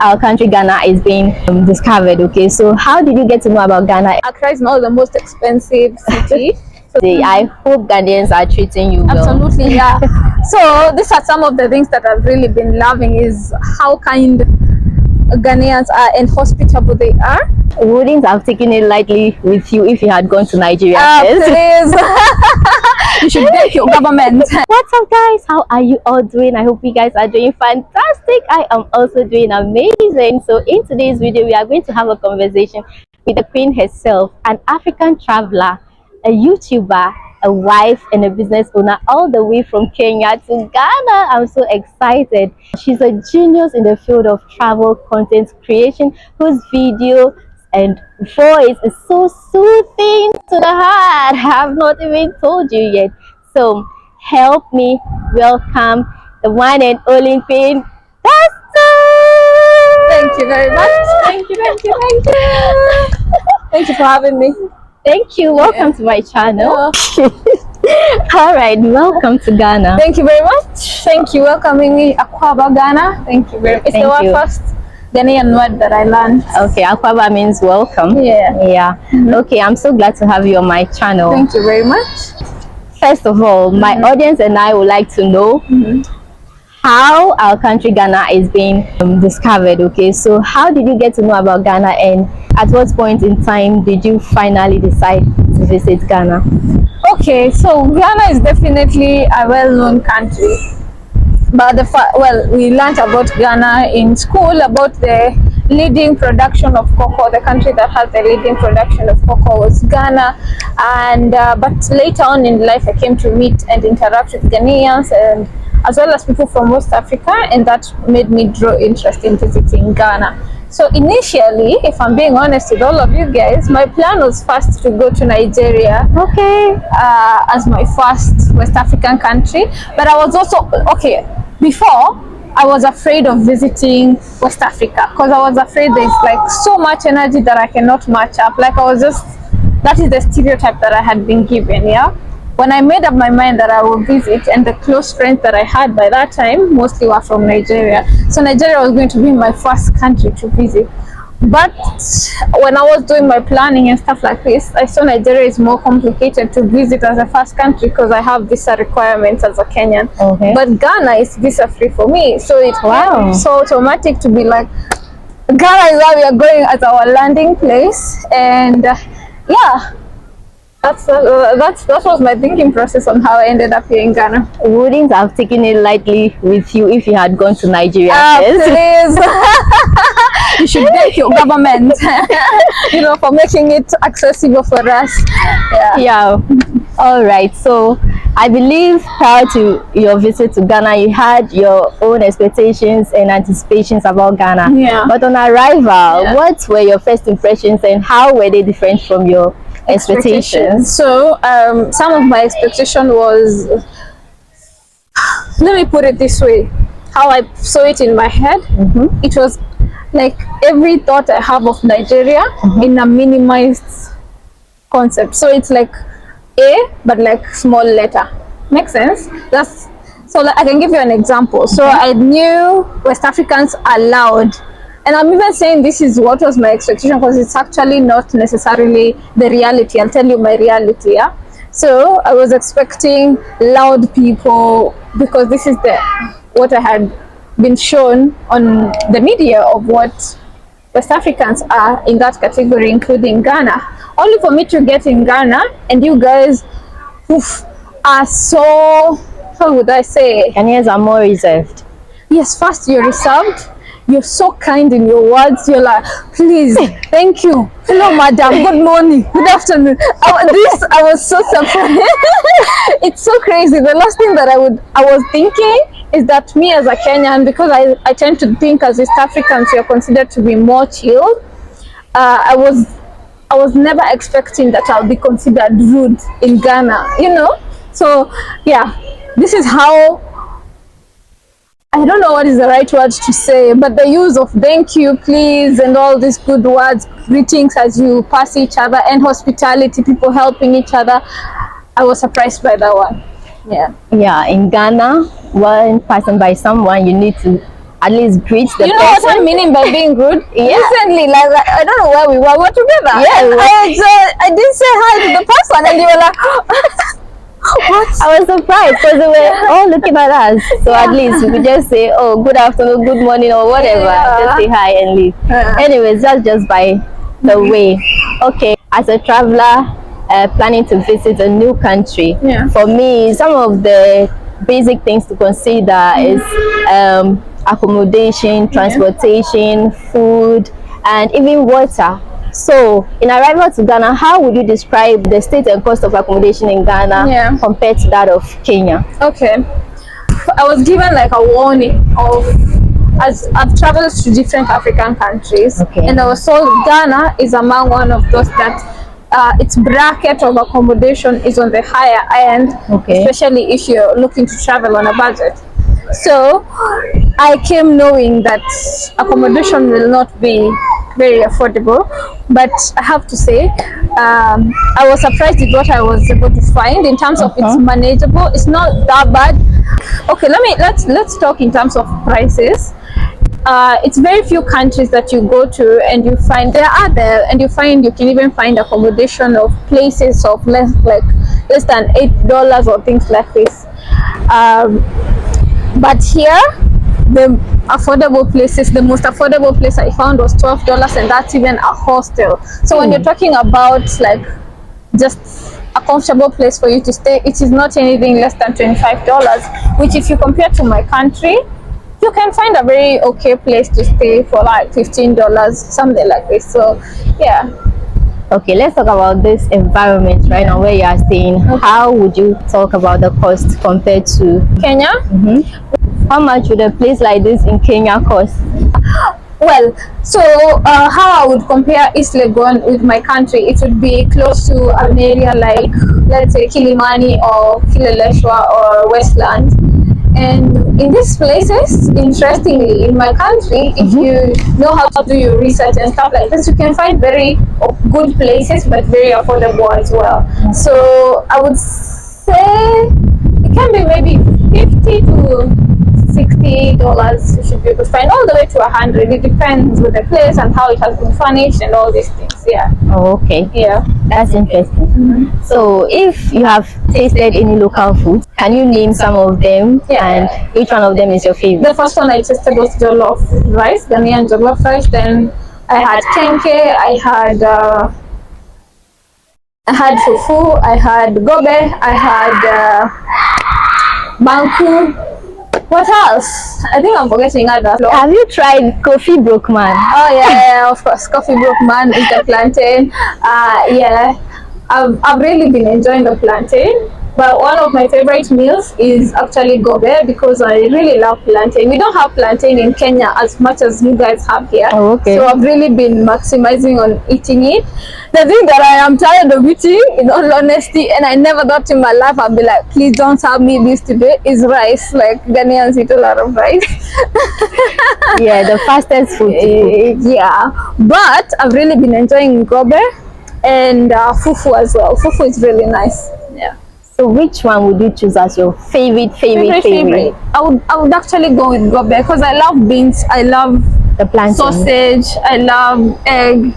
our country Ghana is being discovered. Okay, so how did you get to know about Ghana? Accra is not the most expensive city. I hope Ghanaians are treating you well. Absolutely, yeah. So these are some of the things that I've really been loving, is how kind Ghanaians are and hospitable they are. Wouldn't have taken it lightly with you if you had gone to Nigeria first. Please. You should thank your government. What's up, guys? How are you all doing? I hope you guys are doing fantastic. I am also doing amazing. So in today's video, we are going to have a conversation with the queen herself, an African traveler, a YouTuber, a wife, and a business owner, all the way from Kenya to Ghana. I'm so excited. She's a genius in the field of travel content creation, whose video and voice is so soothing to the heart. I have not even told you yet. So help me welcome the one and only queen. Thank you very much. Thank you. Thank you for having me. Thank you. Welcome to my channel. All right, welcome to Ghana. Thank you very much. Thank you welcoming me, Akwaba, Ghana. Thank you very much. It's the first Ghanaian word that I learned. Okay, Akwaba means welcome. Yeah. Okay, I'm so glad to have you on my channel. Thank you very much. First of all, my audience and I would like to know how our country Ghana is being discovered. Okay, so how did you get to know about Ghana, and at what point in time did you finally decide to visit Ghana? Okay, so Ghana is definitely a well-known country, but we learned about Ghana in school, about the leading production of cocoa. The country that has the leading production of cocoa was Ghana, and but later on in life I came to meet and interact with Ghanaians, and as well as people from West Africa, and that made me draw interest in visiting Ghana. So initially, if I'm being honest with all of you guys, my plan was first to go to Nigeria, as my first West African country. But I was also, before, I was afraid of visiting West Africa, because I was afraid there's like so much energy that I cannot match up. Like that is the stereotype that I had been given, yeah? When I made up my mind that I will visit, and the close friends that I had by that time mostly were from Nigeria, so Nigeria was going to be my first country to visit. But when I was doing my planning and stuff like this, I saw Nigeria is more complicated to visit as a first country because I have visa requirements as a Kenyan. But Ghana is visa free for me, so it was so automatic to be like, Ghana is where we are going as our landing place. And yeah, that was my thinking process on how I ended up here in Ghana. Wouldn't have taken it lightly with you if you had gone to Nigeria first. Please. You should thank your government, for making it accessible for us. Yeah. All right. So I believe prior to your visit to Ghana, you had your own expectations and anticipations about Ghana. Yeah. But on arrival, what were your first impressions, and how were they different from your expectations? So some of my expectation was, let me put it this way, how I saw it in my head. It was like every thought I have of Nigeria in a minimized concept. So it's like A, but like small letter. Makes sense? So I can give you an example. So I knew West Africans are loud. And I'm even saying this is what was my expectation, because it's actually not necessarily the reality. I'll tell you my reality, yeah? So I was expecting loud people, because this is what I had been shown on the media of what West Africans are in that category, including Ghana. Only for me to get in Ghana, and you guys are so, how would I say? Ghanaians are more reserved. Yes, first you're reserved. You're so kind in your words. You're like, please, thank you. Hello, madam. Good morning. Good afternoon. I was so surprised. It's so crazy. The last thing that I was thinking is that me as a Kenyan, because I tend to think as East Africans, you're considered to be more chilled. I was never expecting that I'll be considered rude in Ghana, So yeah, this is how, I don't know what is the right words to say, but the use of thank you, please, and all these good words, greetings as you pass each other, and hospitality, people helping each other. I was surprised by that one. Yeah. In Ghana, when passing by someone, you need to at least greet the You know person. what I'm meaning by being rude? Yeah. Recently, like I don't know where we were together. Yeah, we were. I did say hi to the person, and you were like, what? I was surprised because they were all looking at us. So at least we could just say, oh, good afternoon, good morning, or whatever. Just say hi and leave. Anyways, that's just by the way. Okay, as a traveler planning to visit a new country, for me, some of the basic things to consider is accommodation, transportation, food, and even water. So, in arrival to Ghana, how would you describe the state and cost of accommodation in Ghana compared to that of Kenya? Okay, I was given like a warning of, as I've traveled to different African countries, and I was told Ghana is among one of those that its bracket of accommodation is on the higher end, especially if you're looking to travel on a budget. So I came knowing that accommodation will not be very affordable, but I have to say I was surprised with what I was able to find in terms of it's manageable. It's not that bad. Okay, let's talk in terms of prices. It's very few countries that you go to and you find and you find you can even find accommodation of places of less than $8 or things like this. But here, the most affordable place I found was $12, and that's even a hostel. So when you're talking about like just a comfortable place for you to stay, it is not anything less than $25, which if you compare to my country, you can find a very okay place to stay for like $15, something like this. So yeah. Okay, let's talk about this environment right now where you are staying. How would you talk about the cost compared to Kenya? How much would a place like this in Kenya cost? Well, so how I would compare East Legon with my country, it would be close to an area like, let's say, Kilimani or Kileleshwa or Westlands. And in these places, interestingly, in my country, if you know how to do your research and stuff like this, you can find very good places, but very affordable as well. So I would say it can be maybe $50 to $60 you should be able to find, all the way to $100. It depends with the place and how it has been furnished and all these things. Yeah. Oh, okay. Yeah. That's interesting. So if you have tasted any local food, can you name some of them? And which one of them is your favorite? The first one I tasted was jollof rice, Ghanaian jollof rice. Then I had kenke, I had fufu, I had gobe, I had banku. What else? I think I'm forgetting others. Have you tried coffee brokeman? Oh yeah, of course. Coffee brokeman is the plantain. Yeah, I've really been enjoying the plantain. But one of my favorite meals is actually gobe, because I really love plantain. We don't have plantain in Kenya as much as you guys have here. Oh, okay. So I've really been maximizing on eating it. The thing that I am tired of eating, in all honesty, and I never thought in my life I'd be like, please don't serve me this today, is rice. Like, Ghanaians eat a lot of rice. Yeah, the fastest food to cook. Yeah, but I've really been enjoying gobe and fufu as well. Fufu is really nice. Yeah. So which one would you choose as your favorite? I would actually go with gobe, because I love beans, I love the plantain, sausage, I love egg.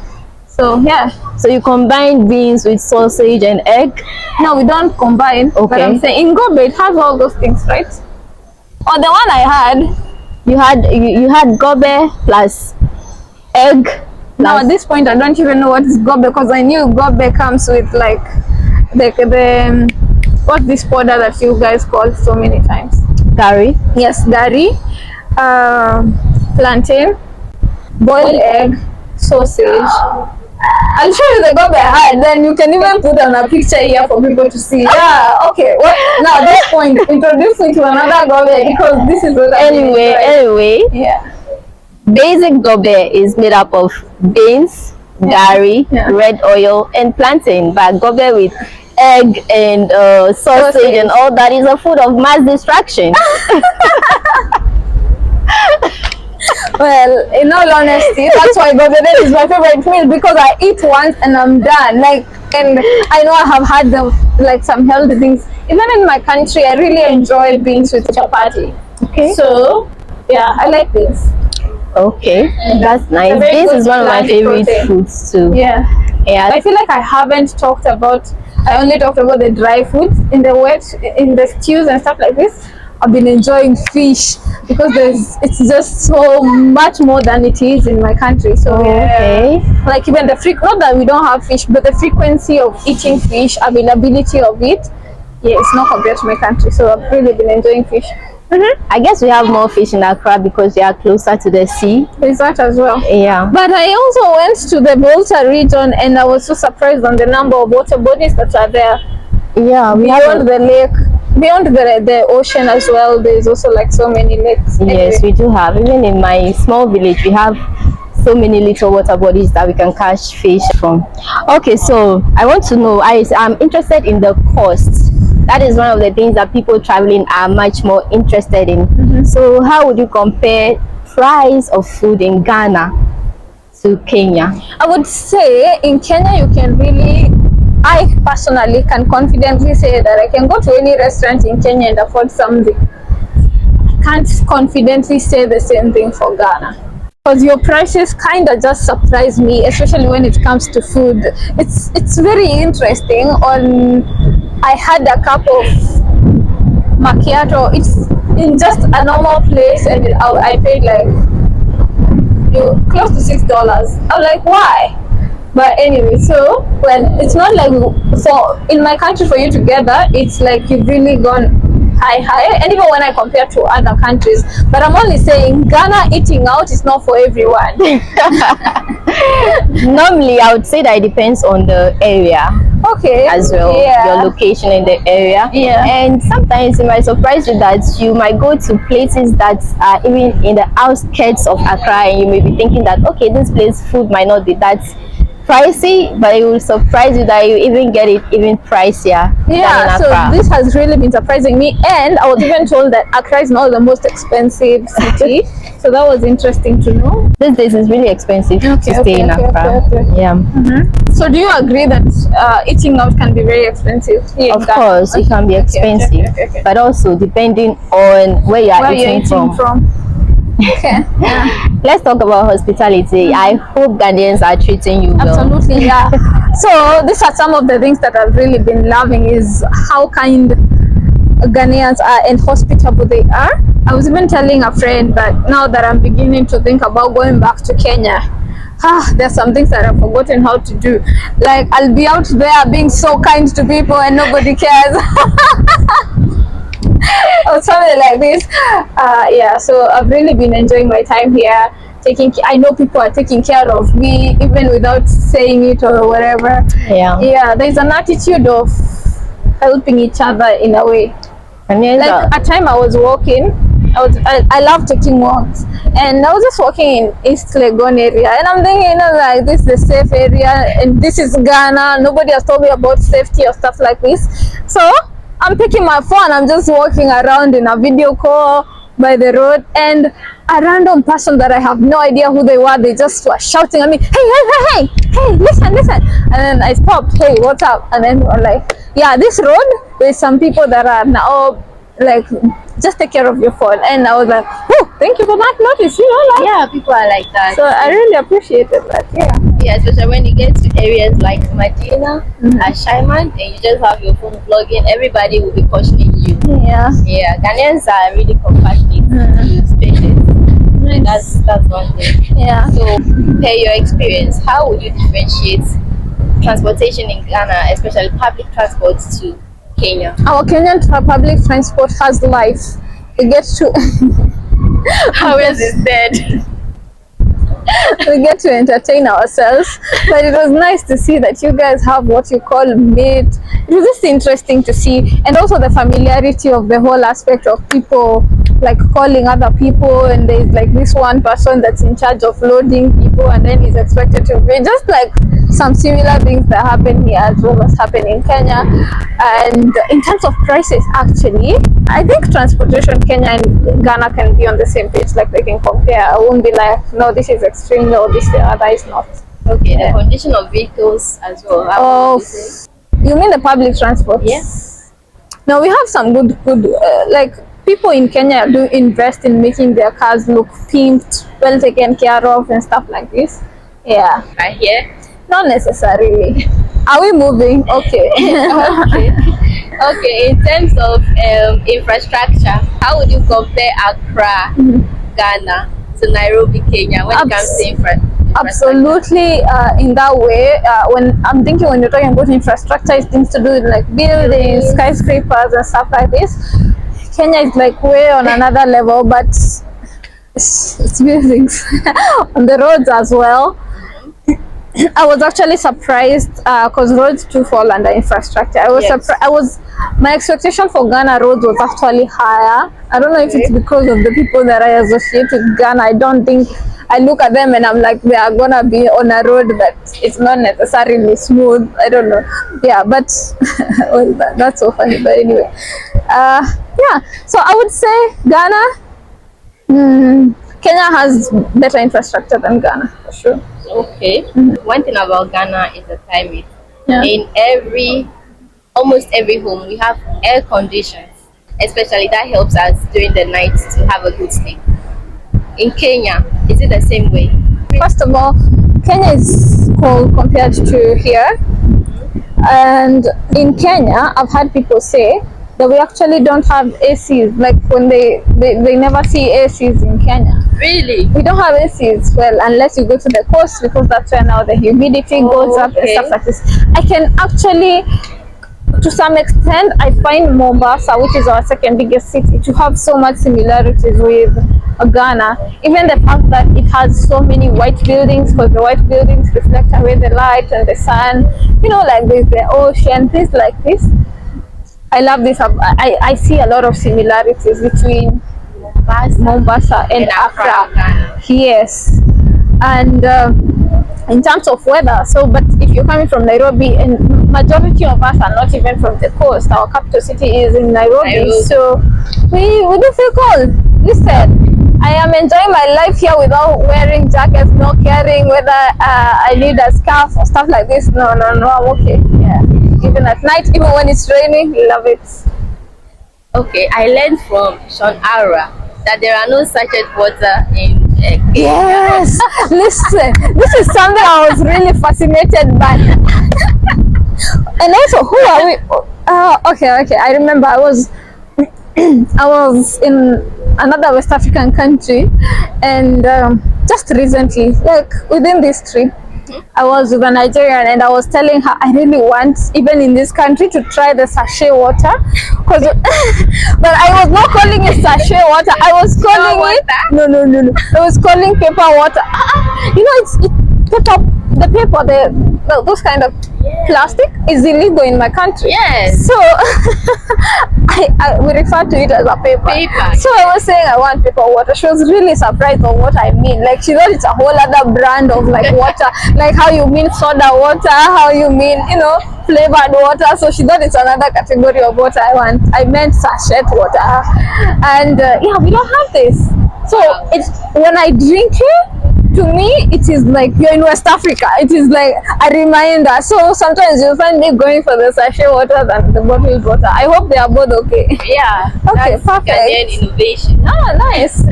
So yeah. So you combine beans with sausage and egg? No, we don't combine. Okay. But I'm saying in gobe it has all those things, right? Or the one I had, you had gobe plus egg. Now at this point I don't even know what is gobe, because I knew gobe comes with like the what's this powder that you guys called so many times? Gari. Yes, gari, plantain, boiled egg, sausage. I'll show you the gobe I had, then you can even put on a picture here for people to see. Yeah, okay. Well, now at this point, introduce me to another gobe, because this is what anyway. Yeah. Basic gobe is made up of beans, gari, red oil, and plantain. But gobe with egg and sausage and all that is a food of mass distraction. Well, in all honesty, that's why gobe is my favorite meal, because I eat once and I'm done. Like, and I know I have had some healthy things. Even in my country, I really enjoy beans with chapati. Okay. So Yeah, I like this. Okay, that's nice. Very This good is one of my plant favorite protein. foods too. Yeah. Yeah. I feel like I only talked about the dry foods. In the stews and stuff like this, I've been enjoying fish because it's just so much more than it is in my country. So Okay. like even not that we don't have fish, but the frequency of eating fish, availability of it, yeah, it's not compared to my country. So I've really been enjoying fish. I guess we have more fish in Accra because we are closer to the sea. There's that as well. Yeah. But I also went to the Volta region and I was so surprised on the number of water bodies that are there. Yeah, we Beyond the lake, beyond the ocean as well, there's also like so many lakes. Yes, we do have. Even in my small village, we have so many little water bodies that we can catch fish from. Okay, so I want to know, I'm interested in the cost. That is one of the things that people traveling are much more interested in. So how would you compare price of food in Ghana to Kenya? I would say in Kenya I personally can confidently say that I can go to any restaurant in Kenya and afford something. I can't confidently say the same thing for Ghana. Because your prices kind of just surprise me, especially when it comes to food. It's very interesting. I had a cup of macchiato. It's in just a normal place, and I paid like close to $6. I'm like, why? But anyway, so it's not like in my country for you to get that, it's like you've really gone high, and even when I compare to other countries. But I'm only saying Ghana eating out is not for everyone. Normally, I would say that it depends on the area. Okay. As well, yeah. your location in the area. Yeah. And sometimes it might surprise you that you might go to places that are even in the outskirts of Accra, and you may be thinking that okay, this place food might not be that pricey, but it will surprise you that you even get it even pricier. Yeah, so this has really been surprising me, and I was even told that Accra is not the most expensive city. So that was interesting to know. These days is really expensive to stay in Accra. Yeah. So do you agree that eating out can be very expensive? Of course, it can be expensive, but also depending on where you are eating from. Okay. Yeah. Let's talk about hospitality. I hope Ghanaians are treating you well. Absolutely, yeah. So these are some of the things that I've really been loving, is how kind Ghanaians are and hospitable they are. I was even telling a friend that now that I'm beginning to think about going back to Kenya, there's some things that I've forgotten how to do. Like I'll be out there being so kind to people and nobody cares. Or something like this. Yeah, so I've really been enjoying my time here. I know people are taking care of me even without saying it or whatever. Yeah, there's an attitude of helping each other in a way. Like a time I was walking, I love taking walks, and I was just walking in East Legon area, and I'm thinking, like, this is a safe area, and this is Ghana. Nobody has told me about safety or stuff like this. So I'm picking my phone, I'm just walking around in a video call by the road, and a random person that I have no idea who they were, they just were shouting at me, hey, listen. And then I stopped, hey, what's up? And then we're like, yeah, this road, there's some people that are now like, just take care of your phone. And I was like, oh, thank you for that notice, like, yeah, people are like that. So I really appreciated that. Yeah, especially when you get to areas like Medina, Ashaiman, and you just have your phone plugging, everybody will be questioning you. Yeah, Ghanaians are really compassionate, spacious. That's one thing. Yeah. So, per your experience, how would you differentiate transportation in Ghana, especially public transport, to Kenya? Our Kenyan public transport has life. It gets to Ours is dead. we get to entertain ourselves, but it was nice to see that you guys have what you call meet. It was just interesting to see, and also the familiarity of the whole aspect of people like calling other people, and there's like this one person that's in charge of loading people, and then he's expected to be just like some similar things that happen here as well as happen in Kenya. And in terms of prices, actually, I think transportation Kenya and Ghana can be on the same page, like they can compare. I won't be like, no, this is extreme, no, this the other is not. Okay, the condition of vehicles as well. How would you say? You mean the public transport? Yes. No, we have some good like people in Kenya do invest in making their cars look pimped, well taken care of, and stuff like this. Yeah. Right here. Not necessarily. Are we moving? Okay. Okay. Okay. In terms of infrastructure, how would you compare Accra, Ghana, to Nairobi, Kenya, when it comes to infrastructure? Absolutely, in that way. When I'm thinking, when you're talking about infrastructure, it's things to do with like buildings, skyscrapers, and stuff like this. Kenya is like way on another level, but it's buildings on the roads as well. I was actually surprised because roads do fall under infrastructure. I was surprised. My expectation for Ghana roads was actually higher. I don't know if it's because of the people that I associate with Ghana. I don't think I look at them and I'm like, they are gonna be on a road that it's not necessarily smooth. I don't know. Yeah, but well, that's so funny. But anyway, yeah. So I would say Ghana. Kenya has better infrastructure than Ghana, for sure. Okay. One thing about Ghana is the climate. Yeah. In almost every home, we have air conditions. Especially that helps us during the night to have a good sleep. In Kenya, is it the same way? First of all, Kenya is cold compared to here. And in Kenya, I've had people say that we actually don't have ACs. Like when they never see ACs in Kenya. Really? We don't have ACs, well, unless you go to the coast, because that's where now the humidity goes up and stuff like this. I can actually, to some extent, I find Mombasa, which is our second biggest city, to have so much similarities with Ghana. Even the fact that it has so many white buildings, because the white buildings reflect away the light and the sun, you know, like there's the ocean, things like this. I love this. I see a lot of similarities between Mombasa and Accra. Yes. And in terms of weather, so but if you're coming from Nairobi, and majority of us are not even from the coast, our capital city is in Nairobi. So we do feel cold. Listen, I am enjoying my life here without wearing jackets, not caring whether I need a scarf or stuff like this. No, I'm okay. Yeah. Even at night, even when it's raining, love it. Okay, I learned from Sean Ara that there are no sachet water in Kenya. Yes, listen, this is something I was really fascinated by. And also, who are we? Okay. I remember I was in another West African country, and just recently, like within this trip, I was with a Nigerian, and I was telling her I really want, even in this country, to try the sachet water, because but I was not calling it sachet water. I was calling it no. I was calling paper water. You know, it's the paper, those kind of plastic is illegal in my country. Yes. So we refer to it as a paper. So I was saying I want paper water. She was really surprised of what I mean. Like she thought it's a whole other brand of like water, like how you mean soda water, how you mean, you know, flavored water. So she thought it's another category of water I want. I meant sachet water. And yeah, we don't have this. So it's when I drink it, to me, it is like you're in West Africa. It is like a reminder. So sometimes you'll find me going for the sachet water than the bottled water. I hope they are both okay. Yeah. Okay, perfect. Ghanaian innovation. Oh, nice.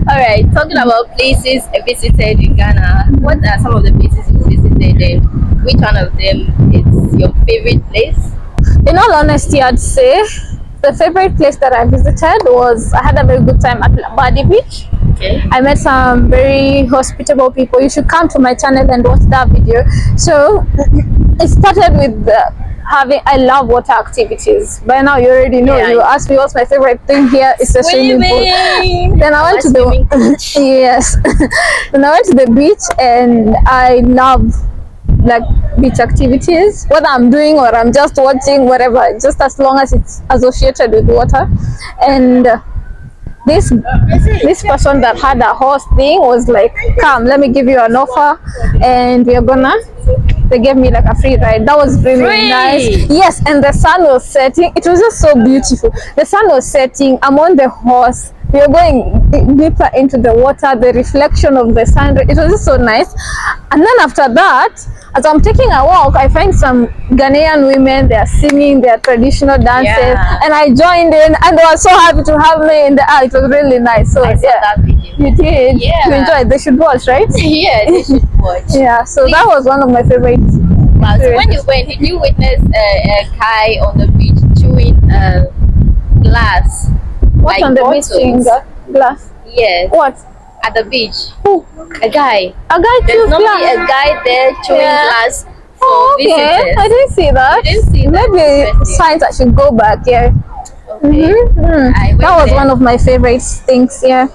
All right. Talking about places visited in Ghana, what are some of the places you visited, and which one of them is your favorite place? In all honesty, I'd say the favorite place that I visited was, I had a very good time at Labadi Beach. Okay. I met some very hospitable people. You should come to my channel and watch that video. So it started with I love water activities. By now you already know. You asked me what's my favorite thing here. It's a swimming pool. Then I went to the yes. Then I went to the beach, and I love like beach activities, whether I'm doing or I'm just watching, whatever, just as long as it's associated with water. And this person that had a horse thing was like, come, let me give you an offer, and they gave me like a free ride. That was really nice. Yes, and the sun was setting. It was just so beautiful. The sun was setting. I'm on the horse. We are going deeper into the water, the reflection of the sun. It was just so nice. And then after that, as I'm taking a walk, I find some Ghanaian women, they are singing their traditional dances, and I joined in, and they were so happy to have me in the art. It was really nice. So I saw that video. you did. Yeah. You enjoyed. They should watch, right? Yeah, they should watch. Yeah. So that was one of my favorites. Wow. So when you went, did you witness a guy on the beach chewing glass? What like on the bottles? beach chewing glass? Yes. What? At the beach. Who? A guy. A guy There's chews normally glass. a guy there chewing glass for Oh, okay. visitors. I didn't see that. You didn't see that? Maybe Interesting. signs I should go back. Yeah. Okay. I went That was there. one of my favorite things. Yeah.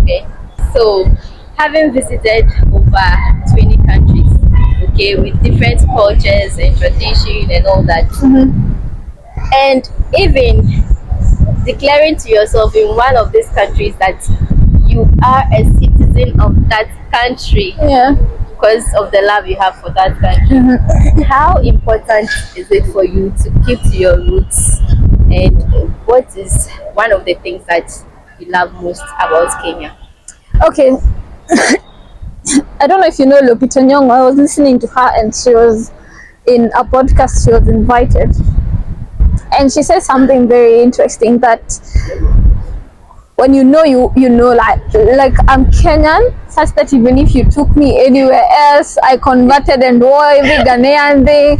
Okay. So, having visited over 20 countries, okay, with different cultures and tradition and all that, and even declaring to yourself in one of these countries that you are a citizen of that country Yeah. because of the love you have for that country. How important is it for you to keep to your roots, and what is one of the things that you love most about Kenya? Okay. I don't know if you know Lupita Nyong'o. I was listening to her, and she was in a podcast. She was invited, and she said something very interesting, that when you know, like I'm Kenyan, such that even if you took me anywhere else, I converted and wore every Ghanaian thing,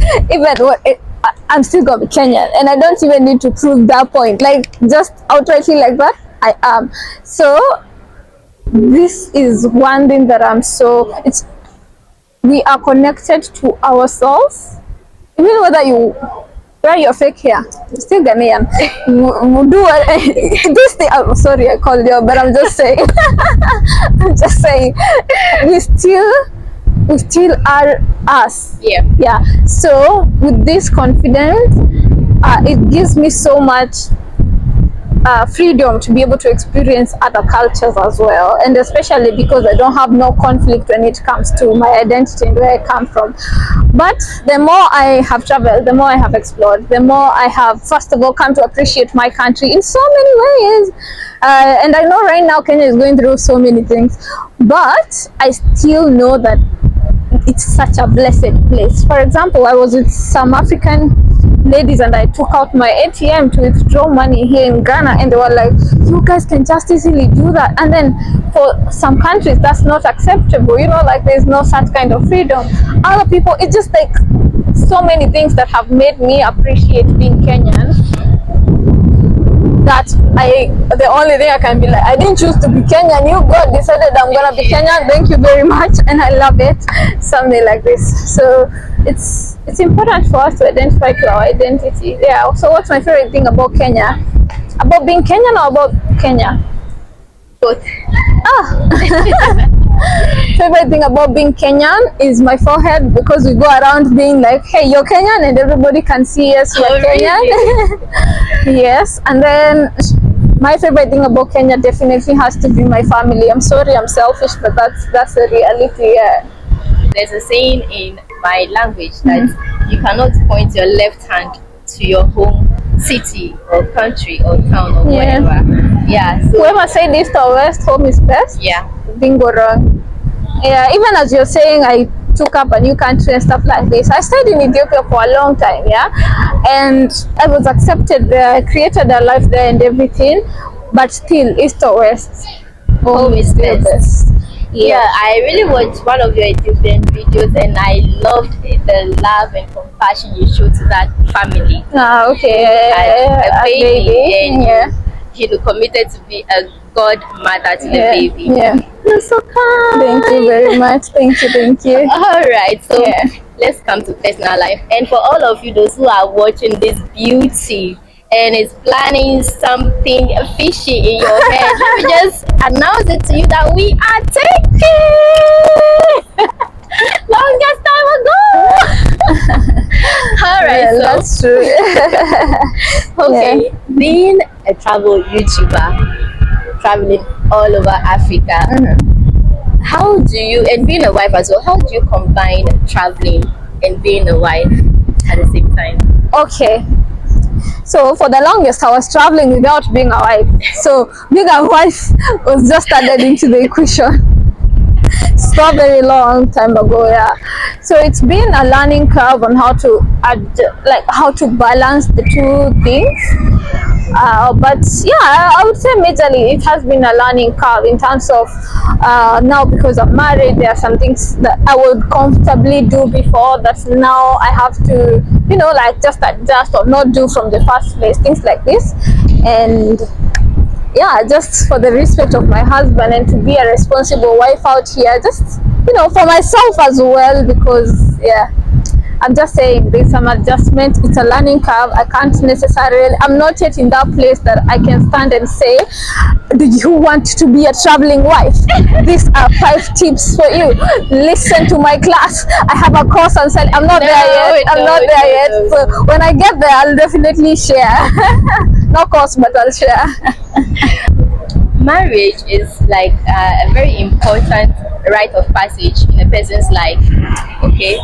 I'm still gonna be Kenyan, and I don't even need to prove that point. Like, just outrightly like that, I am. So this is one thing that we are connected to ourselves, even whether you wear your fake hair, you're still Ghanaian. This thing, I'm sorry I called you, but I'm just saying, I'm just saying, we still are us. Yeah. So with this confidence, it gives me so much freedom to be able to experience other cultures as well, and especially because I don't have no conflict when it comes to my identity and where I come from. But the more I have traveled, the more I have explored, the more I have, first of all, come to appreciate my country in so many ways. And I know right now Kenya is going through so many things, but I still know that it's such a blessed place. For example, I was with some African ladies and I took out my ATM to withdraw money here in Ghana, and they were like, you guys can just easily do that. And then for some countries that's not acceptable, like there's no such kind of freedom. Other people, it's just like so many things that have made me appreciate being Kenyan, that the only thing I can be like, I didn't choose to be Kenyan, you God decided I'm gonna be Kenyan, thank you very much, and I love it. Something like this. So it's important for us to identify to our identity. Yeah. So what's my favorite thing about Kenya? About being Kenyan or about Kenya? Both. Favorite thing about being Kenyan is my forehead, because we go around being like, hey, you're Kenyan, and everybody can see us, we're Kenyan. Really? Yes. And then my favorite thing about Kenya definitely has to be my family. I'm sorry, I'm selfish, but that's the reality. Yeah. There's a saying in my language that you cannot point your left hand to your home city or country or town or whatever. Yeah. So whoever said east or west, home is best. Yeah. Bingo wrong. Yeah. Even as you're saying, I took up a new country and stuff like this. I stayed in Ethiopia for a long time, and I was accepted there. I created a life there and everything, but still, east or west, home is best. Yeah, I really watched one of your Ethiopian videos, and I loved the love and compassion you showed to that family. Okay. A baby, and you committed to be a godmother to the baby. Yeah. You're so kind. Thank you very much. Thank you. All right, so let's come to personal life. And for all of you, those who are watching this beauty and is planning something fishy in your head, let me just announce it to you that we are taking longest time ago. All right, so that's true. Okay, being a travel YouTuber, traveling all over Africa, how do you, and being a wife as well, how do you combine traveling and being a wife at the same time? Okay. So for the longest, I was traveling without being a wife. So being a wife was just added into the equation. So very long time ago, So it's been a learning curve on how to how to balance the two things. But yeah, I would say majorly it has been a learning curve in terms of now, because I'm married, there are some things that I would comfortably do before that now I have to, like just adjust or not do from the first place, things like this. And yeah, just for the respect of my husband and to be a responsible wife out here, just for myself as well, because yeah, I'm just saying there's some adjustment. It's a learning curve. I can't necessarily, I'm not yet in that place that I can stand and say, do you want to be a traveling wife? These are 5 tips for you. Listen to my class. I have a course on selling. I'm not there yet. I'm not there yet. So when I get there, I'll definitely share. No course, but I'll share. Marriage is like a very important rite of passage in a person's life. Okay.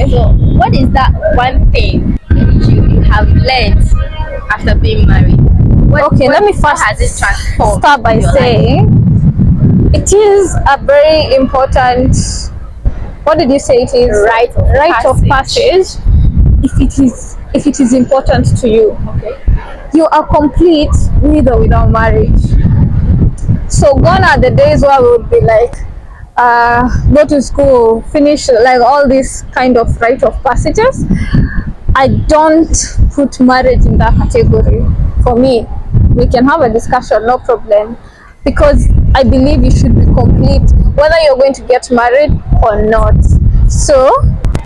So what is that one thing you have learned after being married? Let me first has it transformed start by saying it is a very important, what did you say it is? Rite of passage. If it is important to you. Okay. You are complete with or without marriage. So gone are the days where we would be like, go to school, finish, like all these kind of rite of passages. I don't put marriage in that category. For me, we can have a discussion, no problem, because I believe you should be complete whether you're going to get married or not. So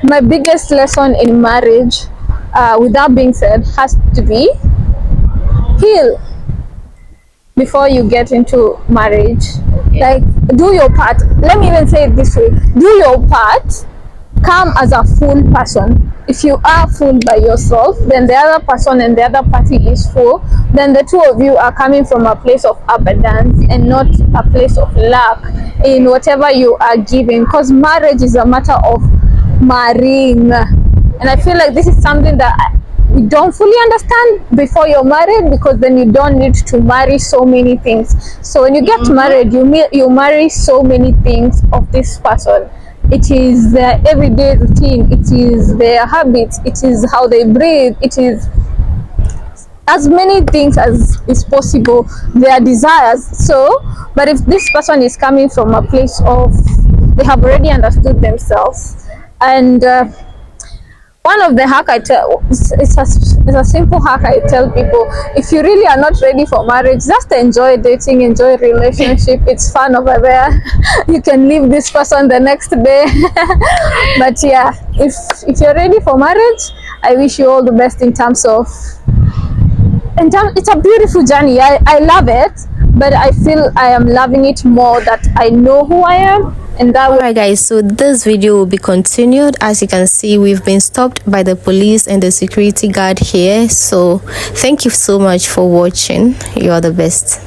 my biggest lesson in marriage, with that being said, has to be heal before you get into marriage. Like, do your part. Let me even say it this way: do your part. Come as a full person. If you are full by yourself, then the other person and the other party is full, then the two of you are coming from a place of abundance and not a place of lack in whatever you are giving, because marriage is a matter of marrying. And I feel like this is something that we don't fully understand before you're married, because then you don't need to marry so many things. So when you get married, you marry so many things of this person. It is their everyday routine, it is their habits, it is how they breathe, it is as many things as is possible, their desires. So but if this person is coming from a place of, they have already understood themselves, and one of the hack I tell, it's a simple hack I tell people: if you really are not ready for marriage, just enjoy dating, enjoy relationship. It's fun over there. You can leave this person the next day. But yeah, if you're ready for marriage, I wish you all the best in terms of, it's a beautiful journey. I love it, but I feel I am loving it more that I know who I am. And that Alright guys, so this video will be continued. As you can see, we've been stopped by the police and the security guard here. So thank you so much for watching. You are the best.